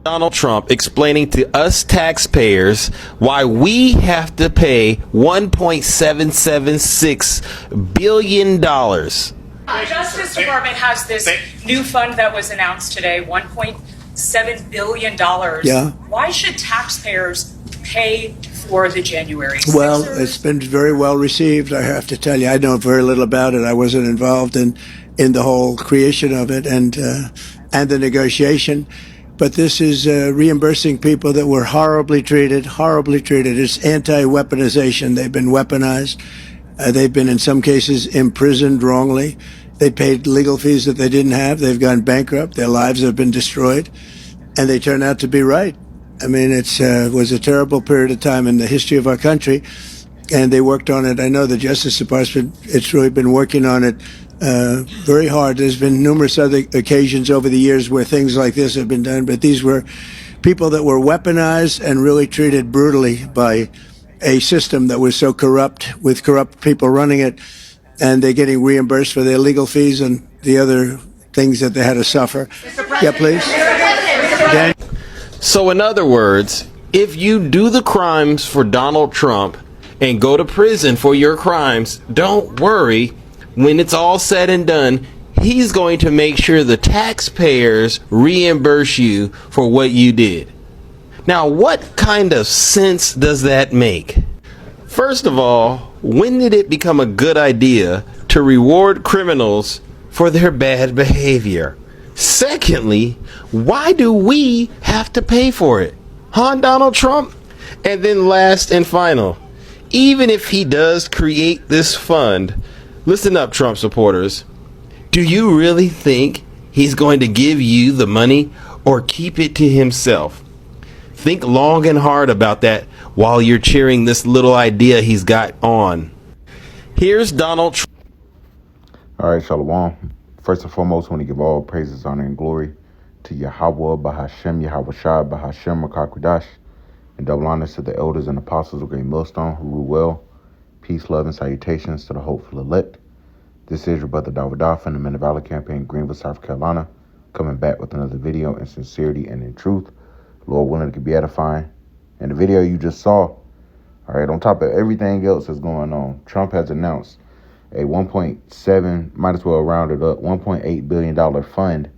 Donald Trump explaining to us taxpayers why we have to pay $1.776 billion. The Justice Department has this new fund that was announced today, $1.7 billion. Yeah. Why should taxpayers pay for the January 6th? Well, it's been very well received, I have to tell you. I know very little about it. I wasn't involved in the whole creation of it and the negotiation. But this is reimbursing people that were horribly treated, It's anti-weaponization. They've been weaponized. They've been, in some cases, imprisoned wrongly. They paid legal fees that they didn't have. They've gone bankrupt. Their lives have been destroyed. And they turn out to be right. I mean, it was a terrible period of time in the history of our country. And they worked on it. I know the Justice Department, it's really been working on it very hard. There's been numerous other occasions over the years where things like this have been done, but these were people that were weaponized and really treated brutally by a system that was so corrupt, with corrupt people running it, and they're getting reimbursed for their legal fees and the other things that they had to suffer. Yeah, please. Dan? So in other words, if you do the crimes for Donald Trump and go to prison for your crimes, don't worry. When it's all said and done, he's going to make sure the taxpayers reimburse you for what you did. Now, what kind of sense does that make? First of all, when did it become a good idea to reward criminals for their bad behavior? Secondly, why do we have to pay for it? Huh, Donald Trump? And then last and final, even if he does create this fund, listen up, Trump supporters. Do you really think he's going to give you the money or keep it to himself? Think long and hard about that while you're cheering this little idea he's got on. Here's Donald Trump. All right, Shalom. First and foremost, I want to give all praises, honor, and glory to Yahweh, Bahashem, Yahweh Shai, Bahashem, Rakakwadash, and double honors to the elders and apostles of Great Millstone who rule well. Peace, love, and salutations to the hopeful elect. This is your brother Davidah from the Men of Valor campaign, Greenville, South Carolina, coming back with another video in sincerity and in truth. Lord willing, it could be edifying. And the video you just saw, all right, on top of everything else that's going on, Trump has announced a 1.7, might as well round it up, $1.8 billion fund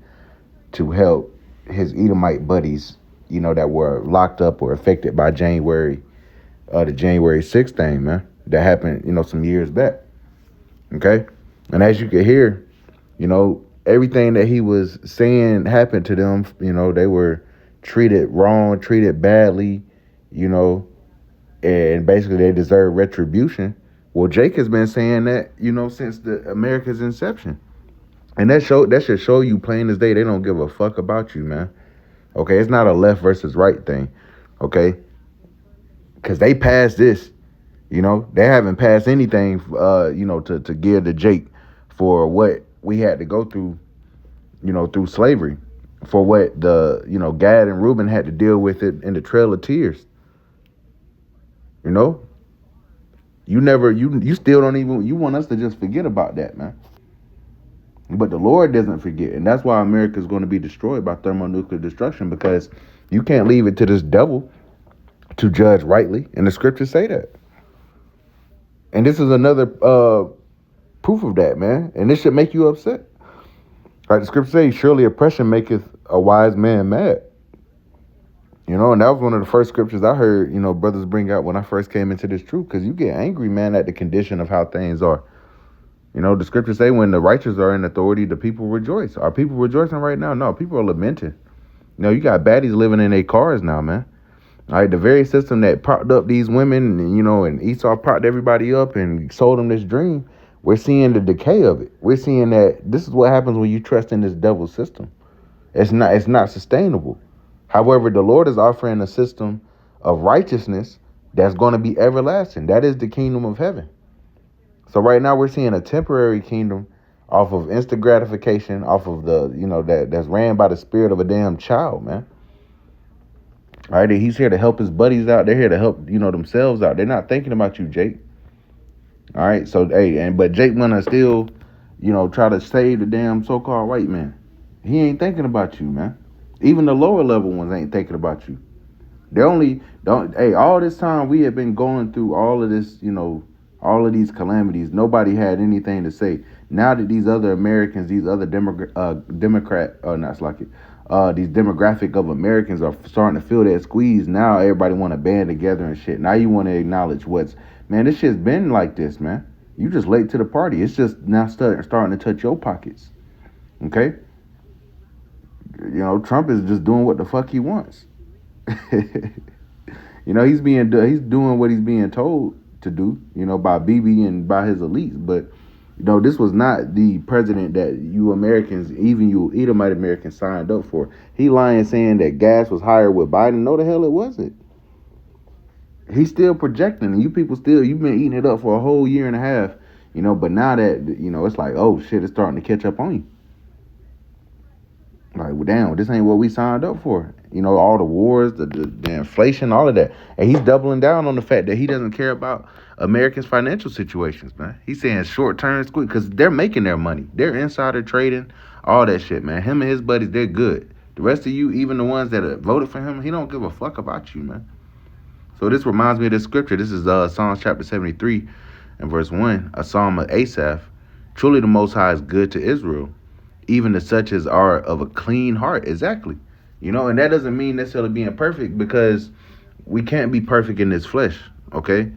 to help his Edomite buddies, you know, that were locked up or affected by the January 6th thing, man. That happened, you know, some years back. Okay? And as you can hear, you know, everything that he was saying happened to them. You know, they were treated wrong, treated badly, you know, and basically they deserve retribution. Well, Jake has been saying that, you know, since the America's inception. And that should show you plain as day they don't give a fuck about you, man. Okay? It's not a left versus right thing. Okay? Because they passed this. You know, they haven't passed anything, you know, to give to Jake for what we had to go through, you know, through slavery, for what the, you know, Gad and Reuben had to deal with it in the Trail of Tears. You know, you still don't even, you want us to just forget about that, man. But the Lord doesn't forget. And that's why America is going to be destroyed by thermonuclear destruction, because you can't leave it to this devil to judge rightly. And the scriptures say that. And this is another proof of that, man. And this should make you upset. Like the scripture says, surely oppression maketh a wise man mad. You know, and that was one of the first scriptures I heard, you know, brothers bring out when I first came into this truth. Because you get angry, man, at the condition of how things are. You know, the scriptures say when the righteous are in authority, the people rejoice. Are people rejoicing right now? No, people are lamenting. You know, you got baddies living in their cars now, man. All right, the very system that propped up these women, and, you know, and Esau propped everybody up and sold them this dream, we're seeing the decay of it. We're seeing that this is what happens when you trust in this devil system. It's not sustainable. However, the Lord is offering a system of righteousness that's going to be everlasting. That is the kingdom of heaven. So right now we're seeing a temporary kingdom off of instant gratification, off of the, you know, that's ran by the spirit of a damn child, man. All right, he's here to help his buddies out. They're here to help, you know, themselves out. They're not thinking about you, Jake. All right, so, hey, but Jake wanna still, you know, try to save the damn so-called white man. He ain't thinking about you, man. Even the lower level ones ain't thinking about you. They only don't. Hey, all this time we have been going through all of this, all of these calamities. Nobody had anything to say. Now that these other Americans, these other Democrat, not like it, these demographic of Americans are starting to feel that squeeze. Now everybody want to band together and shit. Now you want to acknowledge man. This shit's been like this, man. You just late to the party. It's just now starting to touch your pockets. Okay, Trump is just doing what the fuck he wants. He's doing what he's being told to do, by Bibi and by his elites. But this was not the president that you Americans, even you Edomite Americans, signed up for. He lying saying that gas was higher with Biden. No, the hell it wasn't. He's still projecting, and you people you've been eating it up for a whole year and a half, But now that it's like, oh shit, it's starting to catch up on you. Like, well, damn, this ain't what we signed up for. All the wars, the inflation, all of that. And he's doubling down on the fact that he doesn't care about Americans' financial situations, man. He's saying short-term squeeze because they're making their money. They're insider trading, all that shit, man. Him and his buddies, they're good. The rest of you, even the ones that voted for him, he don't give a fuck about you, man. So this reminds me of this scripture. This is Psalms chapter 73 and verse 1, a psalm of Asaph. Truly the Most High is good to Israel, even to such as are of a clean heart. Exactly. And that doesn't mean necessarily being perfect, because we can't be perfect in this flesh, okay?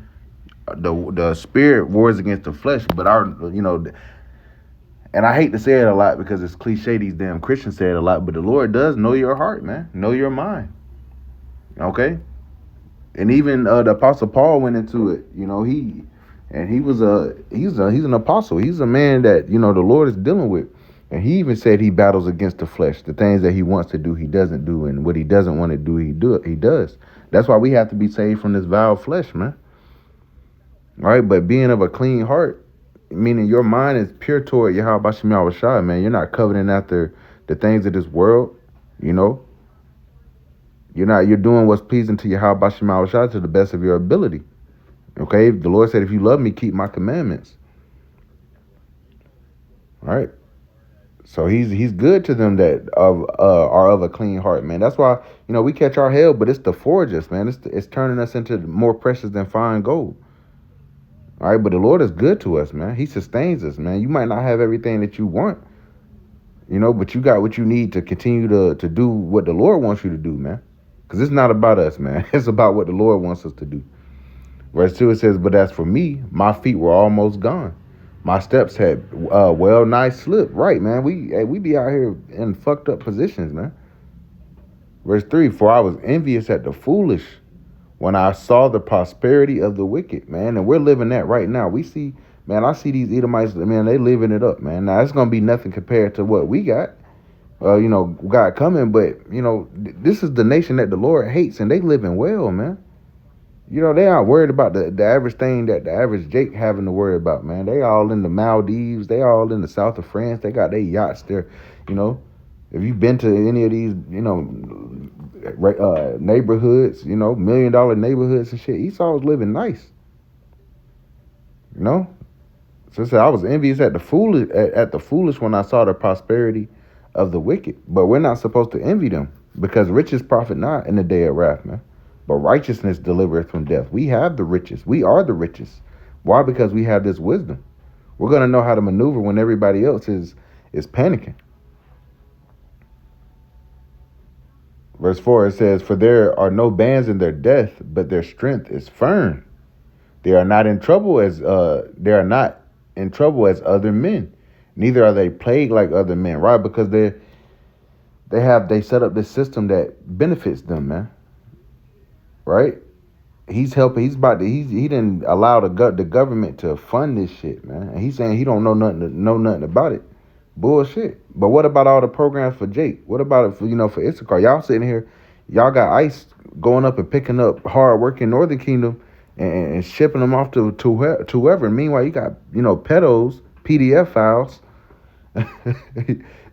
The spirit wars against the flesh, but and I hate to say it a lot because it's cliche, these damn Christians say it a lot, but the Lord does know your heart, man. Know your mind, okay? And even the Apostle Paul went into it, he's an apostle. He's a man that, the Lord is dealing with. And he even said he battles against the flesh. The things that he wants to do, he doesn't do. And what he doesn't want to do, he does. That's why we have to be saved from this vile flesh, man. All right, but being of a clean heart, meaning your mind is pure toward Yahweh Shem Yahushua, man. You're not coveting after the things of this world, You're doing what's pleasing to Yahweh Shem Yahushua to the best of your ability. Okay, the Lord said, if you love me, keep my commandments. All right. So he's good to them that are of a clean heart, man. That's why, we catch our hell, but it's to forge us, man. It's turning us into more precious than fine gold. All right, but the Lord is good to us, man. He sustains us, man. You might not have everything that you want, but you got what you need to continue to do what the Lord wants you to do, man. Because it's not about us, man. It's about what the Lord wants us to do. Verse 2, it says, but as for me, my feet were almost gone. My steps had well nigh slipped. Right, man. We be out here in fucked up positions, man. Verse 3, for I was envious at the foolish when I saw the prosperity of the wicked, man. And we're living that right now. We see, man, I see these Edomites, man, they living it up, man. Now, it's going to be nothing compared to what we got, God coming. But, this is the nation that the Lord hates, and they living well, man. They aren't worried about the average thing that the average Jake having to worry about, man. They all in the Maldives. They all in the south of France. They got their yachts there, If you've been to any of these, neighborhoods, $1 million neighborhoods and shit, Esau's living nice, So I said I was envious at the foolish when I saw the prosperity of the wicked. But we're not supposed to envy them, because riches profit not in the day of wrath, man. But righteousness delivereth from death. We have the riches. We are the richest. Why? Because we have this wisdom. We're going to know how to maneuver when everybody else is panicking. Verse 4, it says, for there are no bands in their death, but their strength is firm. They are not in trouble as other men. Neither are they plagued like other men, right? Because they set up this system that benefits them, man. Right? He's helping. He didn't allow the government to fund this shit, man. And he's saying he don't know nothing about it. Bullshit. But what about all the programs for Jake? What about it for Issachar? Y'all sitting here, y'all got ICE going up and picking up hard working Northern Kingdom and shipping them off to whoever. And meanwhile, you got pedos, PDF files.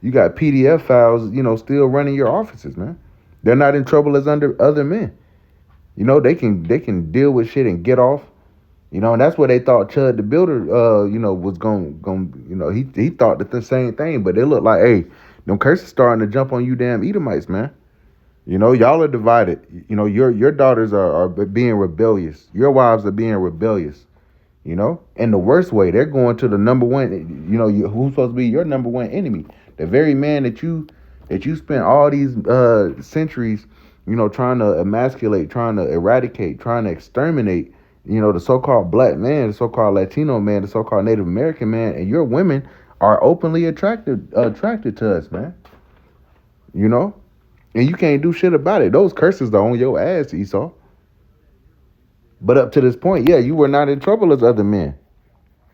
You got PDF files, still running your offices, man. They're not in trouble as under other men. They can deal with shit and get off. And that's what they thought Chud the Builder, was going he thought the same thing. But it looked like, hey, Them curses starting to jump on you damn Edomites, man. You know, y'all are divided. You know, your daughters are being rebellious. Your wives are being rebellious. You know, in the worst way, they're going to the number one. You know, who's supposed to be your number one enemy? The very man that you spent all these centuries, you know, trying to emasculate, trying to eradicate, trying to exterminate. You know, the so-called black man, the so-called Latino man, the so-called Native American man, and your women are openly attracted to us, man. You know, and you can't do shit about it. Those curses are on your ass, Esau. But up to this point, yeah, you were not in trouble as other men.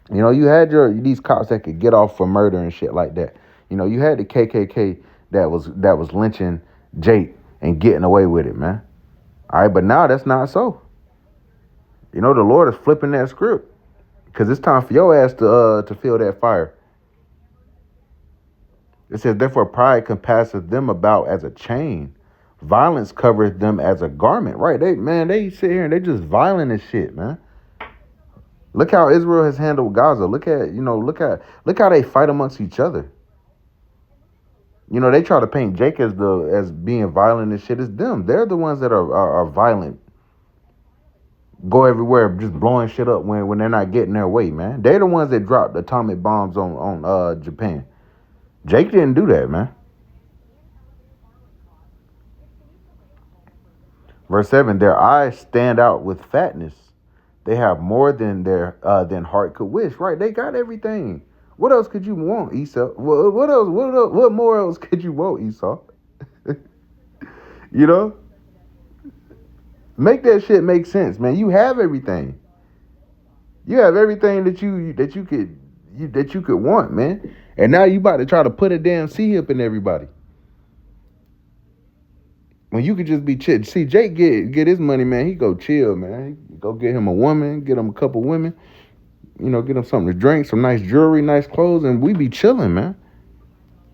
You know, you had these cops that could get off for murder and shit like that. You know, you had the KKK that was lynching Jake and getting away with it, man. All right, but now that's not so. You know, the Lord is flipping that script because it's time for your ass to feel that fire. It says, therefore, pride compasseth them about as a chain. Violence covereth them as a garment. Right? They sit here and they just violent as shit, man. Look how Israel has handled Gaza. Look how they fight amongst each other. You know, they try to paint Jake as being violent and shit. It's them. They're the ones that are violent. Go everywhere, just blowing shit up when they're not getting their way, man. They're the ones that dropped atomic bombs on Japan. Jake didn't do that, man. Verse 7, their eyes stand out with fatness. They have more than than heart could wish. Right? They got everything. What else could you want, Esau? What else? What more else could you want, Esau? You know? Make that shit make sense, man. You have everything. You have everything that you could want, man. And now you about to try to put a damn C-hip in everybody. When you could just be chill. See, Jake get his money, man. He go chill, man. He go get him a woman, get him a couple women. You know, get him something to drink, some nice jewelry, nice clothes, and we be chilling, man.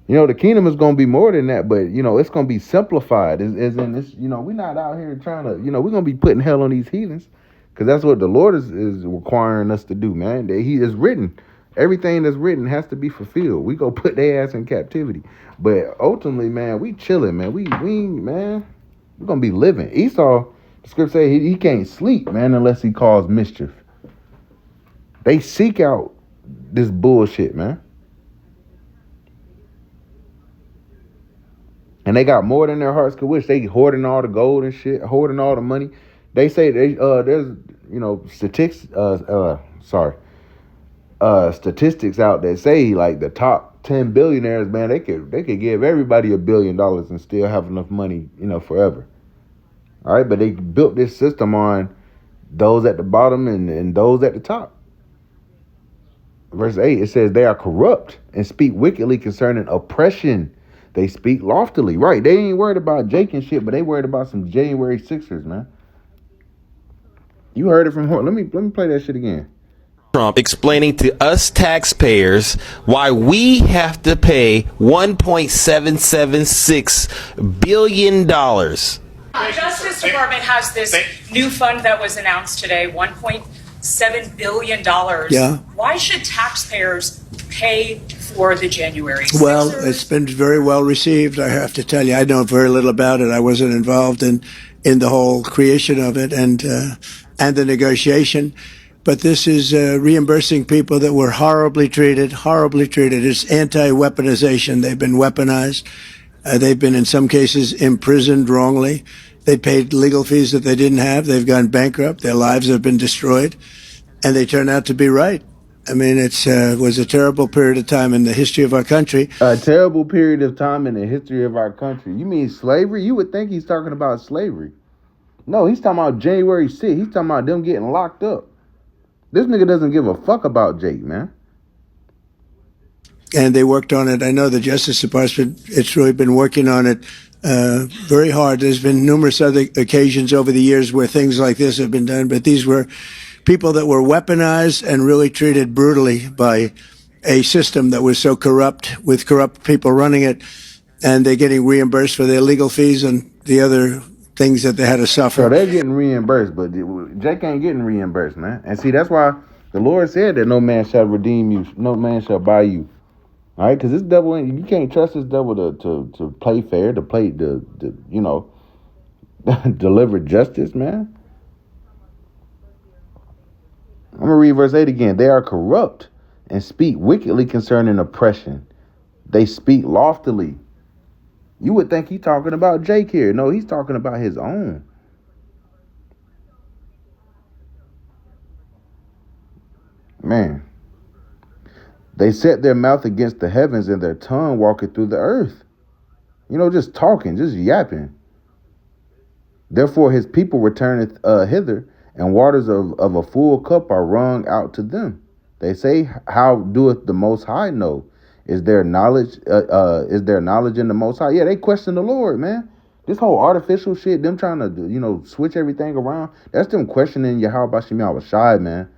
You know, the kingdom is going to be more than that, but, you know, it's going to be simplified. As in this, you know, we're not out here trying to, you know, we're going to be putting hell on these heathens because that's what the Lord is requiring us to do, man. He is written. Everything that's written has to be fulfilled. We go put their ass in captivity. But ultimately, man, we chilling, man. We're going to be living. Esau, the script say he can't sleep, man, unless he cause mischief. They seek out this bullshit, man. And they got more than their hearts could wish. They hoarding all the gold and shit, hoarding all the money. They say there's, you know, statistics out that say like the top 10 billionaires, man, they could give everybody $1 billion and still have enough money, you know, forever. All right, but they built this system on those at the bottom and those at the top. Verse 8, it says they are corrupt and speak wickedly concerning oppression. They speak loftily. Right, they ain't worried about Jake and shit, but they worried about some January 6ers, man. You heard it from her. Let me play that shit again. Trump explaining to us taxpayers why we have to pay $1.776 billion. The Justice Department has this new fund that was announced today, $1.7 billion. Yeah. Why should taxpayers pay for the January 6ers? Well, it's been very well received, I have to tell you. I know very little about it. I wasn't involved in the whole creation of it and the negotiation. But this is reimbursing people that were horribly treated. It's anti-weaponization. They've been weaponized. They've been, in some cases, imprisoned wrongly. They paid legal fees that they didn't have. They've gone bankrupt. Their lives have been destroyed. And they turn out to be right. I mean, it was a terrible period of time in the history of our country. A terrible period of time in the history of our country. You mean slavery? You would think he's talking about slavery. No, he's talking about January 6th. He's talking about them getting locked up. This nigga doesn't give a fuck about Jake, man. And they worked on it. I know the Justice Department, it's really been working on it very hard. There's been numerous other occasions over the years where things like this have been done, but these were people that were weaponized and really treated brutally by a system that was so corrupt, with corrupt people running it, and they're getting reimbursed for their legal fees and the other things that they had to suffer. So they're getting reimbursed, but Jake ain't getting reimbursed, man. And see, that's why the Lord said that no man shall redeem you, no man shall buy you. All right, because this devil, you can't trust this devil to play fair, to play deliver justice, man. I'm gonna read verse 8 again. They are corrupt and speak wickedly concerning oppression. They speak loftily. You would think he's talking about Jake here. No, he's talking about his own. Man. They set their mouth against the heavens and their tongue walketh through the earth. Just talking, just yapping. Therefore his people returneth hither, and waters of a full cup are wrung out to them. They say, how doeth the Most High know? Is there knowledge? Is there knowledge in the Most High? Yeah, they question the Lord, man. This whole artificial shit, them trying to switch everything around. That's them questioning Yahweh Bashim Yahweh Shai, man.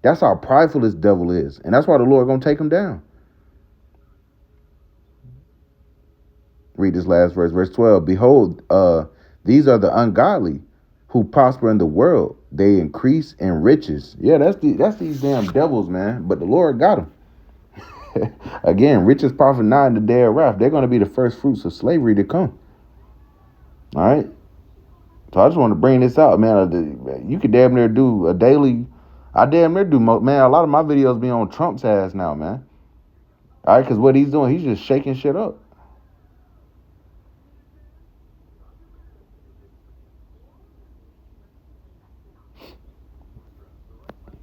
That's how prideful this devil is, and that's why the Lord gonna take him down. Read this last verse, verse 12. Behold, these are the ungodly who prosper in the world. They increase in riches. Yeah, that's these damn devils, man. But the Lord got them. Again, riches profit not in the day of wrath. They're going to be the first fruits of slavery to come. All right. So I just want to bring this out, man. You could damn near do a daily. I damn near do, man. A lot of my videos be on Trump's ass now, man. All right, because what he's doing, he's just shaking shit up.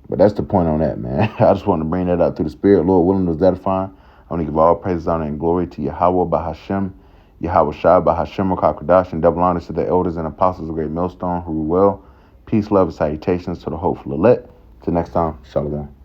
But that's the point on that, man. I just want to bring that out through the Spirit. Lord willing, was that fine? I want to give all praises, honor, and glory to Yahweh Bahashem, Yahweh Shai Bahashem Rakakwadash, and double honors to the elders and apostles of Great Millstone who rule well. Peace, love, and salutations to the hopeful elect. Till next time, Shalom.